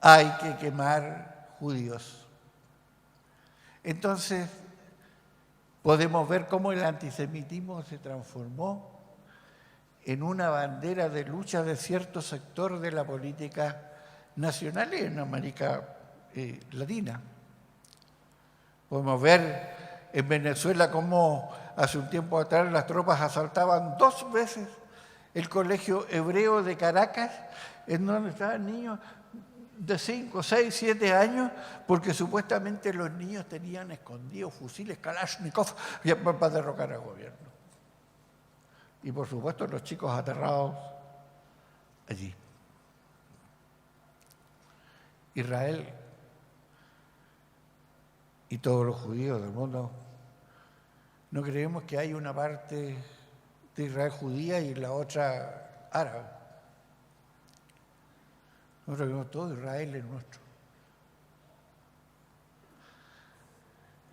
hay que quemar judíos. Entonces, podemos ver cómo el antisemitismo se transformó en una bandera de lucha de cierto sector de la política nacional en América Latina. Podemos ver en Venezuela cómo hace un tiempo atrás las tropas asaltaban 2 veces el colegio hebreo de Caracas, en donde estaban niños de 5, 6, 7 años, porque supuestamente los niños tenían escondidos fusiles Kalashnikov para derrocar al gobierno. Y por supuesto los chicos aterrados allí. Israel y todos los judíos del mundo, no creemos que hay una parte de Israel judía y la otra árabe. Nosotros creemos todo Israel es nuestro.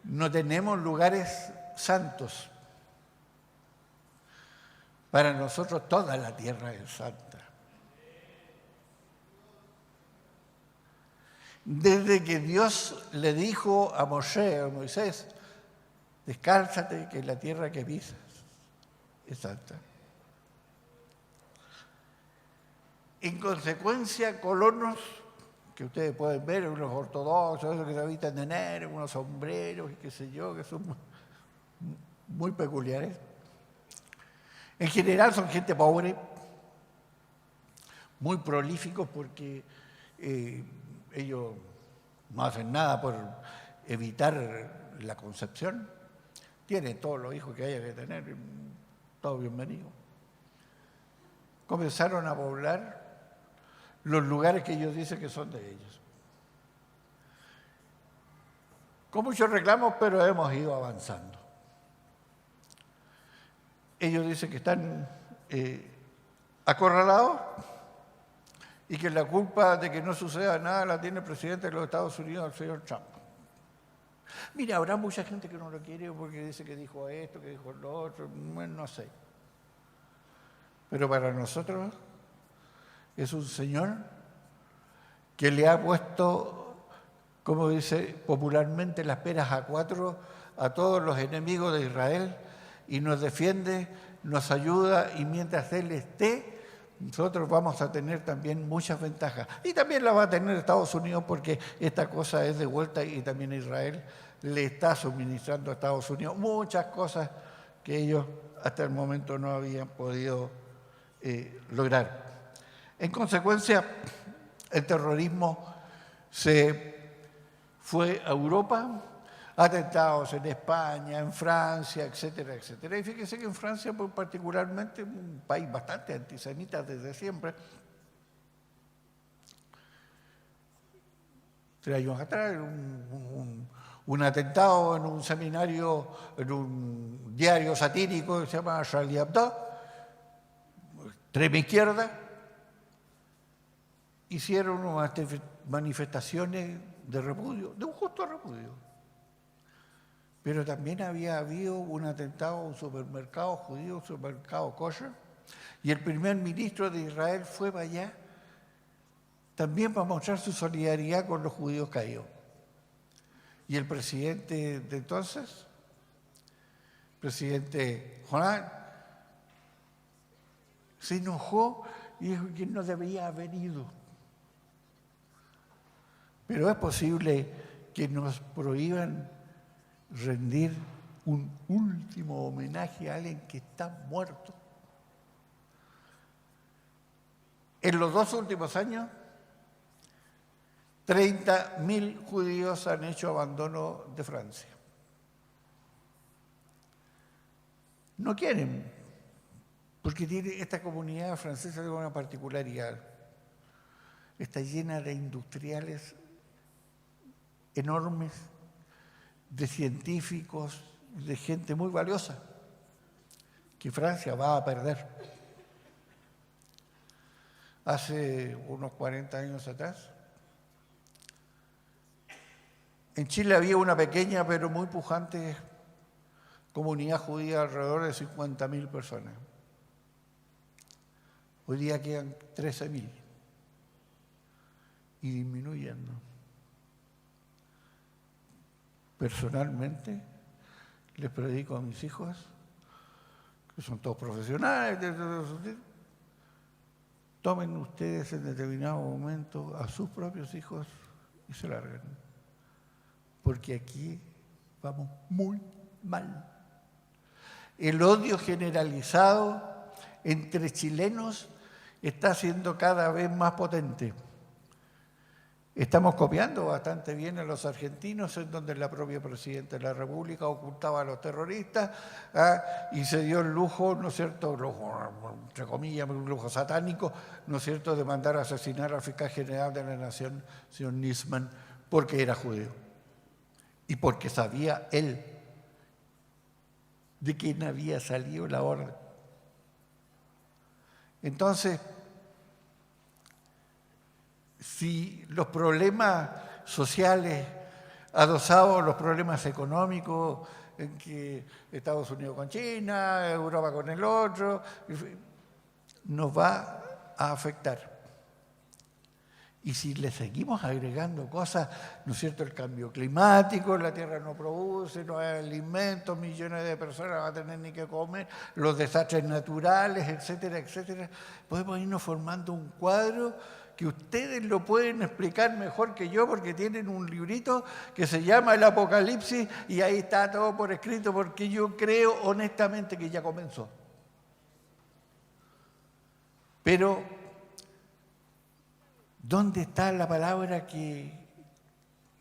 No tenemos lugares santos. Para nosotros toda la tierra es santa. Desde que Dios le dijo a Moisés, descálzate que la tierra que pisas es santa. En consecuencia, colonos que ustedes pueden ver, unos ortodoxos, esos que se habitan de negro, unos sombreros y qué sé yo, que son muy peculiares. En general son gente pobre, muy prolíficos porque ellos no hacen nada por evitar la concepción. Tienen todos los hijos que haya que tener, todos bienvenidos. Comenzaron a poblar los lugares que ellos dicen que son de ellos. Con muchos reclamos, pero hemos ido avanzando. Ellos dicen que están acorralados y que la culpa de que no suceda nada la tiene el presidente de los Estados Unidos, el señor Trump. Mira, habrá mucha gente que no lo quiere porque dice que dijo esto, que dijo lo otro, bueno, no sé. Pero para nosotros es un Señor que le ha puesto, como dice popularmente, las peras a cuatro a todos los enemigos de Israel y nos defiende, nos ayuda y mientras Él esté, nosotros vamos a tener también muchas ventajas. Y también la va a tener Estados Unidos porque esta cosa es de vuelta y también Israel le está suministrando a Estados Unidos muchas cosas que ellos hasta el momento no habían podido lograr. En consecuencia, el terrorismo se fue a Europa, atentados en España, en Francia, etcétera, etcétera. Y fíjense que en Francia, pues, particularmente, un país bastante antisemita desde siempre, 3 años atrás, un atentado en un seminario, en un diario satírico que se llama Charlie Hebdo, extrema izquierda, hicieron unas manifestaciones de repudio, de un justo repudio. Pero también había habido un atentado a un supermercado judío, un supermercado kosher, y el primer ministro de Israel fue para allá también para mostrar su solidaridad con los judíos caídos. Y el presidente de entonces, presidente Jonás, se enojó y dijo que no debía haber ido. Pero es posible que nos prohíban rendir un último homenaje a alguien que está muerto. En los 2 últimos años, 30.000 judíos han hecho abandono de Francia. No quieren, porque esta comunidad francesa tiene una particularidad. Está llena de industriales enormes, de científicos, de gente muy valiosa, que Francia va a perder. Hace unos 40 años atrás, en Chile había una pequeña pero muy pujante comunidad judía, alrededor de 50.000 personas. Hoy día quedan 13.000 y disminuyendo. Personalmente, les predico a mis hijos, que son todos profesionales, tomen ustedes en determinado momento a sus propios hijos y se largan. Porque aquí vamos muy mal. El odio generalizado entre chilenos está siendo cada vez más potente. Estamos copiando bastante bien a los argentinos, en donde la propia presidenta de la República ocultaba a los terroristas y se dio el lujo, ¿no es cierto?, entre comillas, un lujo satánico, ¿no es cierto?, de mandar a asesinar al fiscal general de la Nación, señor Nisman, porque era judío y porque sabía él de quién había salido la orden. Entonces, si los problemas sociales adosados, los problemas económicos, en que Estados Unidos con China, Europa con el otro, nos va a afectar. Y si le seguimos agregando cosas, ¿no es cierto?, el cambio climático, la tierra no produce, no hay alimentos, millones de personas van a tener ni que comer, los desastres naturales, etcétera, etcétera, podemos irnos formando un cuadro que ustedes lo pueden explicar mejor que yo porque tienen un librito que se llama El Apocalipsis y ahí está todo por escrito porque yo creo honestamente que ya comenzó. Pero, ¿dónde está la palabra que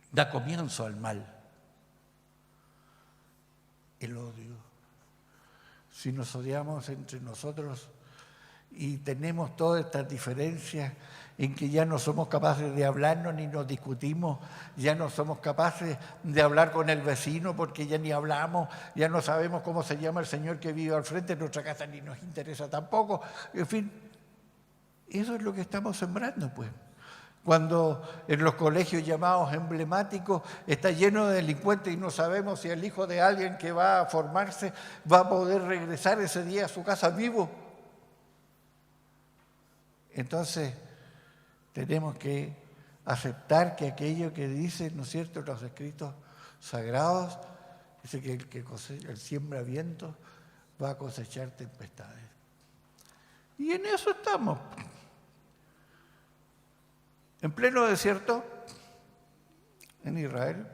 da comienzo al mal? El odio. Si nos odiamos entre nosotros y tenemos todas estas diferencias en que ya no somos capaces de hablarnos ni nos discutimos, ya no somos capaces de hablar con el vecino porque ya ni hablamos, ya no sabemos cómo se llama el señor que vive al frente, en nuestra casa ni nos interesa tampoco, en fin, eso es lo que estamos sembrando, pues. Cuando en los colegios llamados emblemáticos está lleno de delincuentes y no sabemos si el hijo de alguien que va a formarse va a poder regresar ese día a su casa vivo. Entonces, tenemos que aceptar que aquello que dicen, ¿no es cierto?, los escritos sagrados, dice que el siembra vientos va a cosechar tempestades. Y en eso estamos. En pleno desierto, en Israel,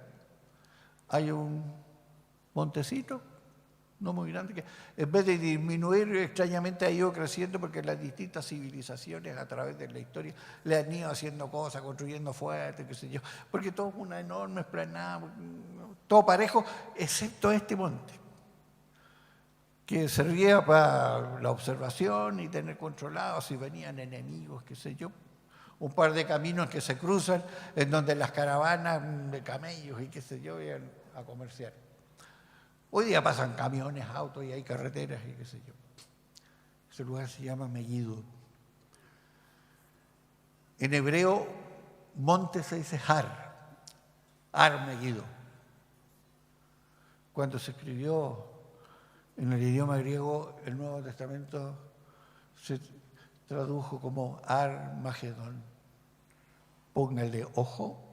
hay un montecito, no muy grande, que en vez de disminuir, extrañamente ha ido creciendo porque las distintas civilizaciones a través de la historia le han ido haciendo cosas, construyendo fuertes, qué sé yo, porque todo es una enorme esplanada, todo parejo, excepto este monte, que servía para la observación y tener controlado si venían enemigos, qué sé yo. Un par de caminos que se cruzan en donde las caravanas de camellos y qué sé yo iban a comerciar. Hoy día pasan camiones, autos y hay carreteras y qué sé yo. Ese lugar se llama Megiddo. En hebreo, monte se dice Har Megiddo. Cuando se escribió en el idioma griego, el Nuevo Testamento se tradujo como Armagedón. Póngale ojo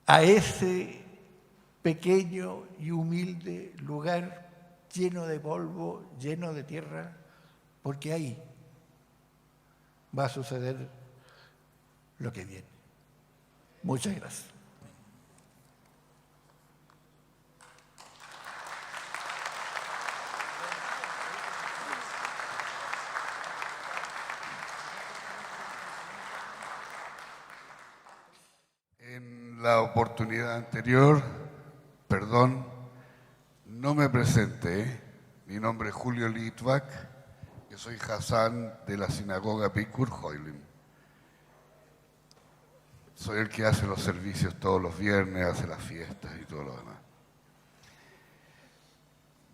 a ese pequeño y humilde lugar lleno de polvo, lleno de tierra, porque ahí va a suceder lo que viene. Muchas gracias. En la oportunidad anterior, perdón, no me presenté, ¿eh? Mi nombre es Julio Litvak, yo soy Hassan de la sinagoga Bikur Hoilim. Soy el que hace los servicios todos los viernes, hace las fiestas y todo lo demás.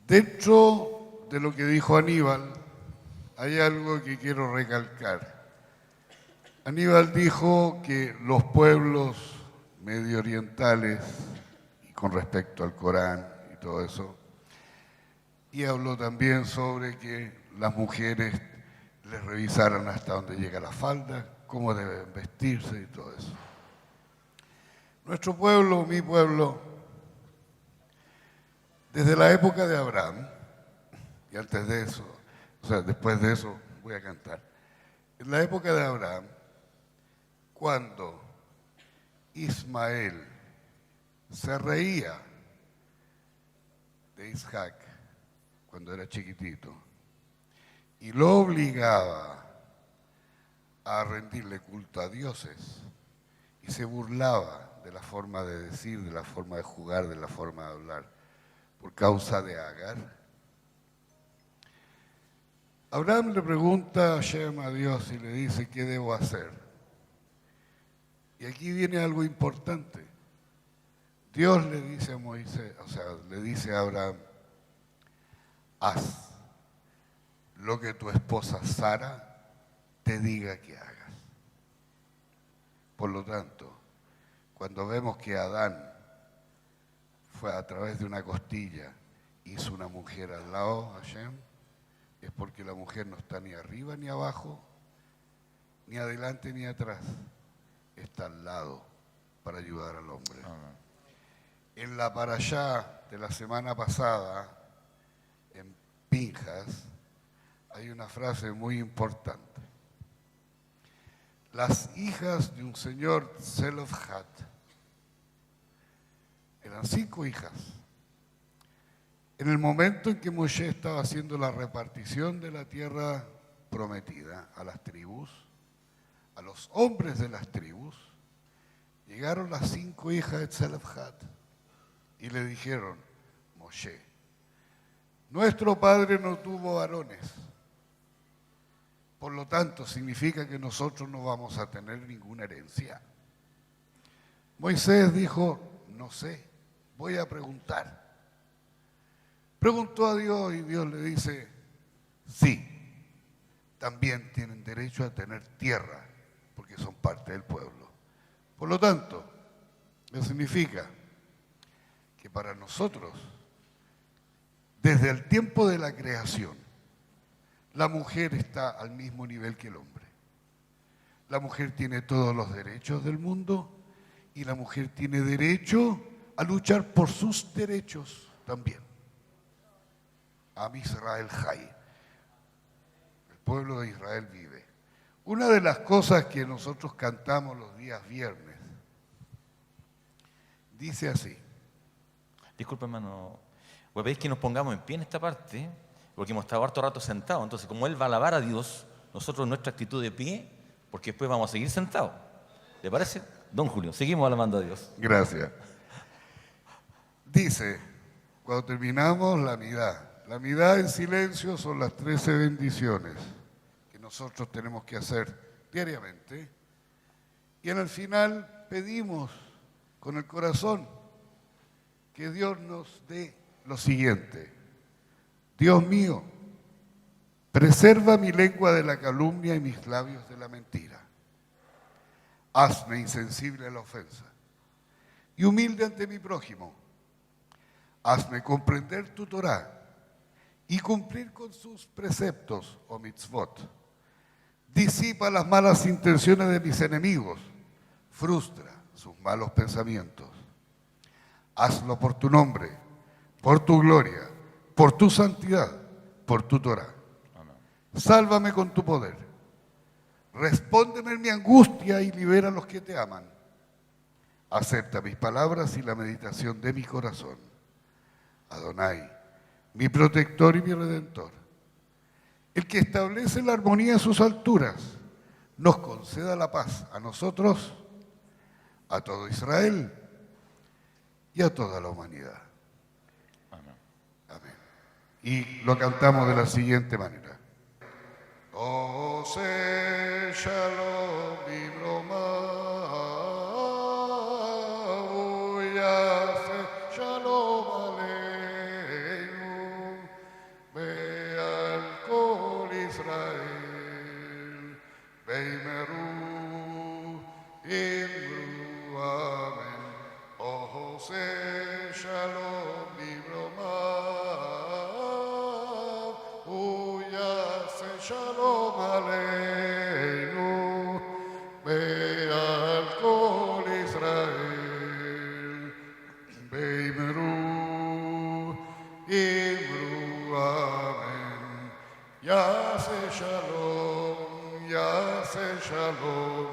Dentro de lo que dijo Aníbal, hay algo que quiero recalcar. Aníbal dijo que los pueblos medio orientales, y con respecto al Corán y todo eso, y habló también sobre que las mujeres les revisaran hasta dónde llega la falda, cómo deben vestirse y todo eso. Nuestro pueblo, mi pueblo, desde la época de Abraham, y antes de eso, o sea, después de eso voy a cantar, en la época de Abraham, cuando Ismael se reía de Isaac cuando era chiquitito y lo obligaba a rendirle culto a dioses y se burlaba de la forma de decir, de la forma de jugar, de la forma de hablar, por causa de Agar. Abraham le pregunta a Hashem, a Dios, y le dice, ¿qué debo hacer? Y aquí viene algo importante. Dios le dice a Moisés, o sea, le dice a Abraham, haz lo que tu esposa Sara te diga que hagas. Por lo tanto, cuando vemos que Adán fue a través de una costilla, hizo una mujer al lado, Hashem, es porque la mujer no está ni arriba ni abajo, ni adelante ni atrás, está al lado para ayudar al hombre. En la parashá de la semana pasada, en Pinjas, hay una frase muy importante. Las hijas de un señor Zelofhat, eran 5 hijas. En el momento en que Moshe estaba haciendo la repartición de la tierra prometida a las tribus, a los hombres de las tribus, llegaron las 5 hijas de Zelofhat y le dijeron, Moshe, nuestro padre no tuvo varones, por lo tanto significa que nosotros no vamos a tener ninguna herencia. Moisés dijo, no sé, voy a preguntar. Preguntó a Dios y Dios le dice, sí, también tienen derecho a tener tierra, porque son parte del pueblo. Por lo tanto, eso significa que para nosotros, desde el tiempo de la creación, la mujer está al mismo nivel que el hombre. La mujer tiene todos los derechos del mundo y la mujer tiene derecho a luchar por sus derechos también. Am Israel Jai. El pueblo de Israel vive. Una de las cosas que nosotros cantamos los días viernes dice así. Disculpe, hermano. Voy a pedir que nos pongamos en pie en esta parte, porque hemos estado harto rato sentados. Entonces, como él va a alabar a Dios, nosotros nuestra actitud de pie, porque después vamos a seguir sentados. ¿Le parece? Don Julio, seguimos alabando a Dios. Gracias. Dice, cuando terminamos la midá en silencio son las 13 bendiciones que nosotros tenemos que hacer diariamente. Y en el final pedimos con el corazón que Dios nos dé lo siguiente. Dios mío, preserva mi lengua de la calumnia y mis labios de la mentira. Hazme insensible a la ofensa y humilde ante mi prójimo. Hazme comprender tu Torá y cumplir con sus preceptos o mitzvot. Disipa las malas intenciones de mis enemigos, frustra sus malos pensamientos. Hazlo por tu nombre, por tu gloria, por tu santidad, por tu Torá. Sálvame con tu poder. Respóndeme en mi angustia y libera a los que te aman. Acepta mis palabras y la meditación de mi corazón. Adonai, mi protector y mi redentor. El que establece la armonía en sus alturas, nos conceda la paz a nosotros, a todo Israel y a toda la humanidad. Amén. Y lo cantamos de la siguiente manera. Ose Shalom Bibroma, Yase Shalom Aleinu, Be'al Kol Israel, Be'imeru Imru Amen. Ose Shalom Bibroma, Shalom Aleinu, Be'al Kol Israel, Be'imeru Imru Amen. Yase Shalom, Yase Shalom,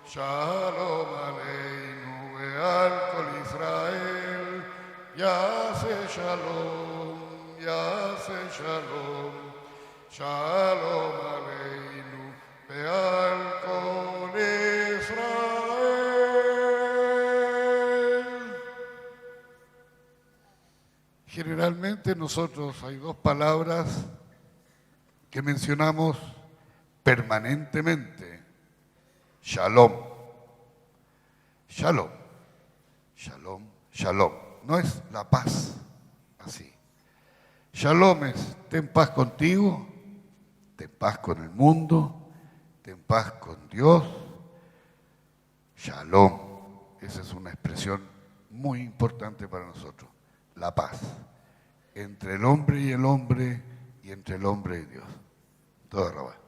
Shalom Aleinu, Be'al Kol Israel, Yase Shalom, Yase Shalom. Shalom Aleinu, Be'al Kol Israel. Generalmente nosotros hay dos palabras que mencionamos permanentemente. Shalom. Shalom. Shalom. Shalom. No es la paz, así. Shalom es ten paz contigo, ten paz con el mundo, ten paz con Dios. Shalom, esa es una expresión muy importante para nosotros. La paz entre el hombre y entre el hombre y Dios. Toda la paz.